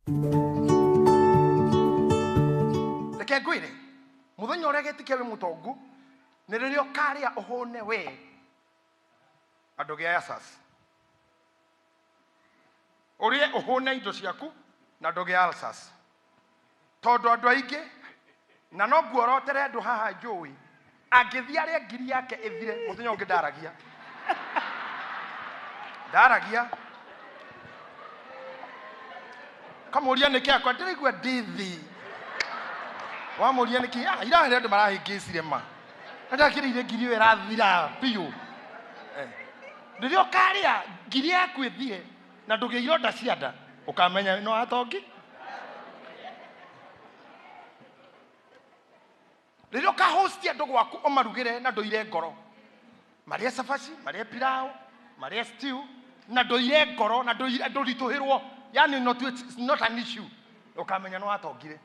Reke ngwire muthenya uria getikia wi mutongu ni riria ukaria uhune we andu gia asas urie uhune indo ciaku na andu gia alsas tondu andu aingi na no guorotere andu haha njui angithia ria ngiri yake ithire muthenya ungi ndaragia kamuria niki akwa ndiraigua ndithi wa muria niki ira andu marahingicire ma ndakirire ngiri yo irathira piu ndirio karia ngiri yaku ithire na ndugiironda cianda ukamenya no atongi ndirio ka host andu gwaku omarugire na nduire ngoro maria safaci maria pilau maria stew na nduire ngoro na ndurituhirwo yani not an issue ukamenya no atongire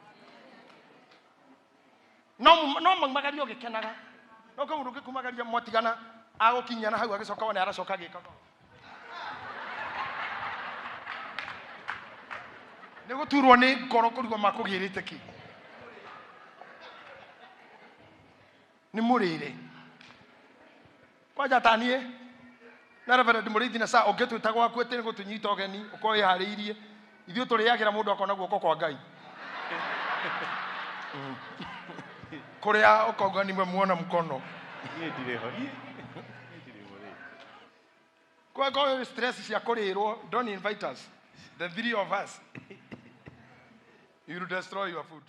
no magagario gikenaga no ko mundu gikumagaria motigana agukinyana hau agicoka wona aracoka gikako ni guturwo ni ngoro kurigwo makugirite ki ni murire kwaja tanie na reverend murithi na saa ungetwita gwaku ati ni gutunyita ogeni ukoye hariirie ithuĩ tũrĩagĩra mũndũ akona guoko kwa Ngai kuria ukauga nimemuona mkono kwa stress cia kurirwo don't invite us the three of us you will destroy your food.